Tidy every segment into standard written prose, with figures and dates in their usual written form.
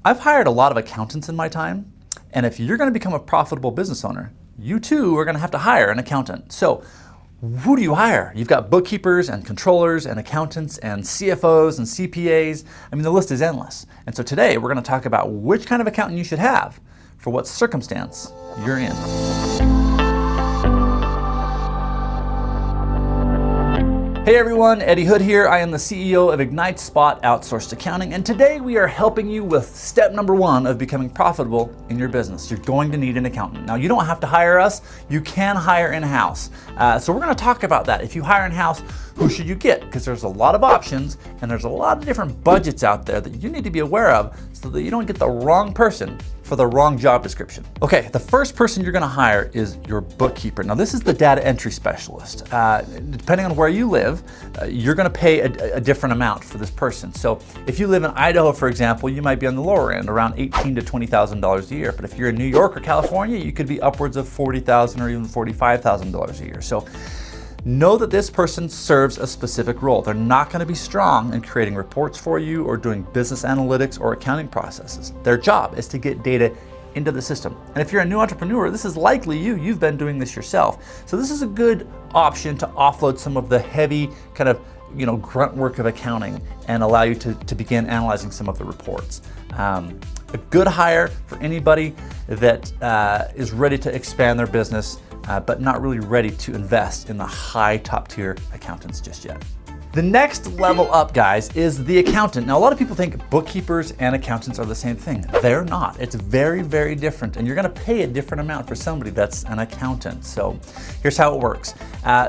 I've hired a lot of accountants in my time, and if you're going to become a profitable business owner, you too are going to have to hire an accountant. So who do you hire? You've got bookkeepers and controllers and accountants and CFOs and CPAs. I mean, the list is endless. And so today we're going to talk about which kind of accountant you should have for what circumstance you're in. Hey everyone, Eddie Hood here. I am the CEO of Ignite Spot Outsourced Accounting, and today we are helping you with step number one of becoming profitable in your business. You're going to need an accountant. Now, you don't have to hire us. You can hire in-house. So we're going to talk about that. If you hire in-house, who should you get? Because there's a lot of options and there's a lot of different budgets out there that you need to be aware of so that you don't get the wrong person for the wrong job description. Okay, the first person you're gonna hire is your bookkeeper. Now this is the data entry specialist. Depending on where you live, you're gonna pay a different amount for this person. So if you live in Idaho, for example, you might be on the lower end, around $18,000 to $20,000 a year. But if you're in New York or California, you could be upwards of $40,000 or even $45,000 a year. So know that this person serves a specific role. They're not going to be strong in creating reports for you or doing business analytics or accounting processes. Their job is to get data into the system. And if you're a new entrepreneur, this is likely you. You've been doing this yourself. So this is a good option to offload some of the heavy kind of grunt work of accounting and allow you to begin analyzing some of the reports. A good hire for anybody that is ready to expand their business but not really ready to invest in the high top tier accountants just yet. The next level up, guys, is the accountant. Now, a lot of people think bookkeepers and accountants are the same thing. They're not. It's very, very different, and you're gonna pay a different amount for somebody that's an accountant. So here's how it works.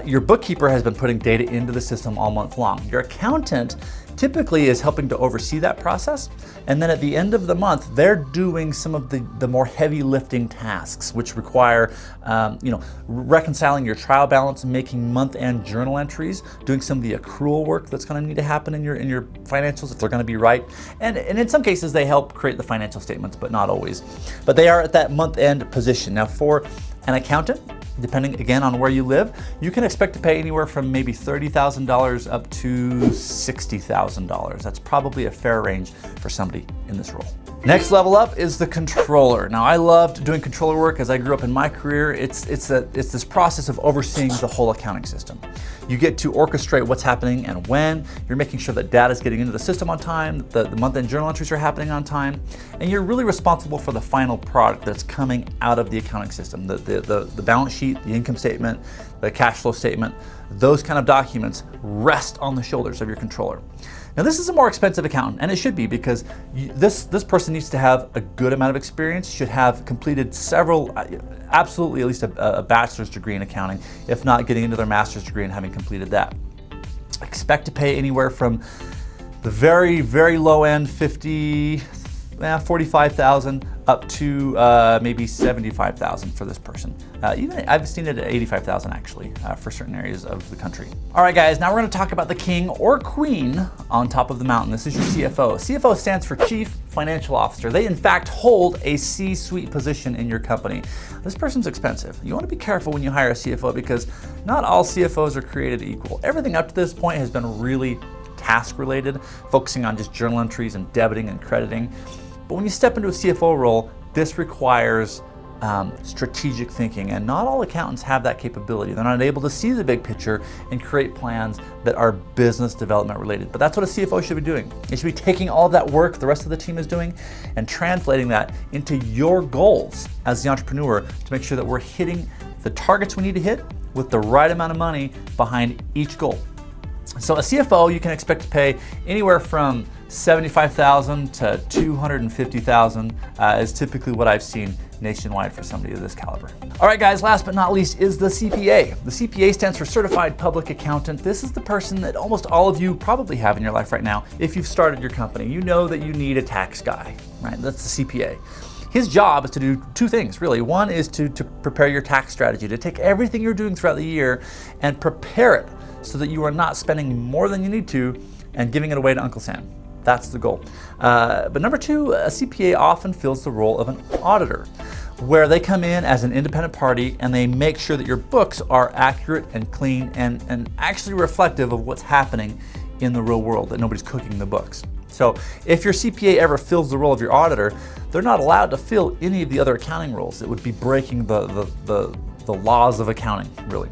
Your bookkeeper has been putting data into the system all month long. Your accountant typically is helping to oversee that process. And then at the end of the month, they're doing some of the more heavy lifting tasks, which require reconciling your trial balance, making month-end journal entries, doing some of the accrual work that's gonna need to happen in your financials if they're gonna be right. And in some cases, they help create the financial statements, but not always. But they are at that month-end position. Now for an accountant, depending again on where you live, you can expect to pay anywhere from maybe $30,000 up to $60,000. That's probably a fair range for somebody in this role. Next level up is the controller. Now, I loved doing controller work as I grew up in my career. It's this process of overseeing the whole accounting system. You get to orchestrate what's happening and when. You're making sure that data is getting into the system on time, the month-end journal entries are happening on time, and you're really responsible for the final product that's coming out of the accounting system. The balance sheet, the income statement, the cash flow statement, those kind of documents rest on the shoulders of your controller. Now, this is a more expensive accountant, and it should be because this person needs to have a good amount of experience, should have completed several, absolutely at least a bachelor's degree in accounting, if not getting into their master's degree and having completed that. Expect to pay anywhere from the very, very low end, $45,000 up to maybe $75,000 for this person. Even I've seen it at $85,000 actually for certain areas of the country. All right, guys, now we're gonna talk about the king or queen on top of the mountain. This is your CFO. CFO stands for Chief Financial Officer. They in fact hold a C-suite position in your company. This person's expensive. You wanna be careful when you hire a CFO because not all CFOs are created equal. Everything up to this point has been really task related, focusing on just journal entries and debiting and crediting. But when you step into a CFO role, this requires strategic thinking, and not all accountants have that capability. They're not able to see the big picture and create plans that are business development related. But that's what a CFO should be doing. It should be taking all of that work the rest of the team is doing and translating that into your goals as the entrepreneur to make sure that we're hitting the targets we need to hit with the right amount of money behind each goal. So a CFO, you can expect to pay anywhere from $75,000 to $250,000 is typically what I've seen nationwide for somebody of this caliber. All right, guys, last but not least is the CPA. The CPA stands for Certified Public Accountant. This is the person that almost all of you probably have in your life right now. If you've started your company, you know that you need a tax guy, right? That's the CPA. His job is to do two things, really. One is to prepare your tax strategy, to take everything you're doing throughout the year and prepare it so that you are not spending more than you need to and giving it away to Uncle Sam. That's the goal. But number two, a CPA often fills the role of an auditor, where they come in as an independent party and they make sure that your books are accurate and clean and actually reflective of what's happening in the real world, that nobody's cooking the books. So if your CPA ever fills the role of your auditor, they're not allowed to fill any of the other accounting roles. It would be breaking the laws of accounting, really.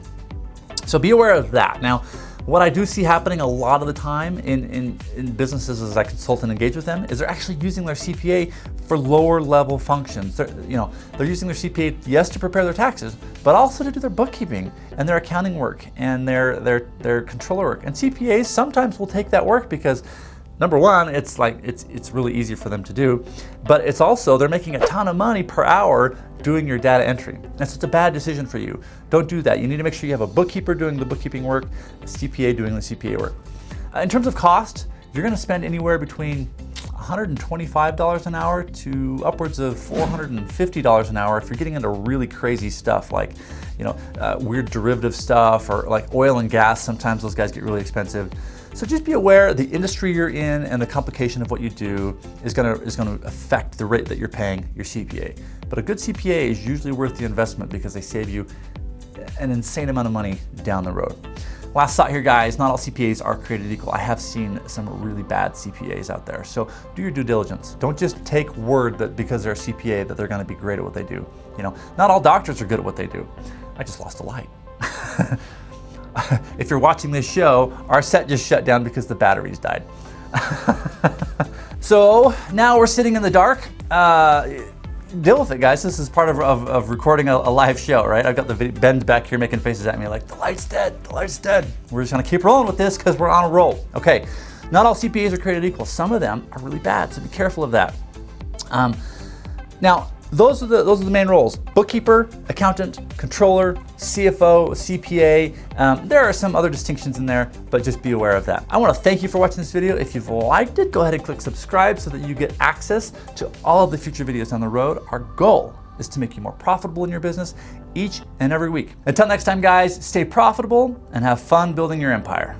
So be aware of that. Now, what I do see happening a lot of the time in businesses as I consult and engage with them is they're actually using their CPA for lower level functions. They're using their CPA, yes, to prepare their taxes, but also to do their bookkeeping and their accounting work and their controller work. And CPAs sometimes will take that work because, number one, it's really easy for them to do, but it's also they're making a ton of money per hour doing your data entry. And so it's a bad decision for you. Don't do that. You need to make sure you have a bookkeeper doing the bookkeeping work, a CPA doing the CPA work. In terms of cost, you're going to spend anywhere between $125 an hour to upwards of $450 an hour if you're getting into really crazy stuff like, weird derivative stuff, or like oil and gas. Sometimes those guys get really expensive. So just be aware the industry you're in and the complication of what you do is going to affect the rate that you're paying your CPA. But a good CPA is usually worth the investment because they save you an insane amount of money down the road. Last thought here, guys, not all CPAs are created equal. I have seen some really bad CPAs out there. So do your due diligence. Don't just take word that because they're a CPA that they're going to be great at what they do. Not all doctors are good at what they do. I just lost a light. If you're watching this show, our set just shut down because the batteries died. So now we're sitting in the dark. Deal with it, guys. This is part of recording a live show, right? I've got Ben's back here making faces at me like, the light's dead, the light's dead. We're just gonna keep rolling with this because we're on a roll. Okay, not all CPAs are created equal. Some of them are really bad, so be careful of that. Now, those are the main roles: bookkeeper, accountant, controller, CFO, CPA. There are some other distinctions in there, but just be aware of that. I want to thank you for watching this video. If you've liked it, go ahead and click subscribe so that you get access to all of the future videos down the road. Our goal is to make you more profitable in your business each and every week. Until next time, guys, stay profitable and have fun building your empire.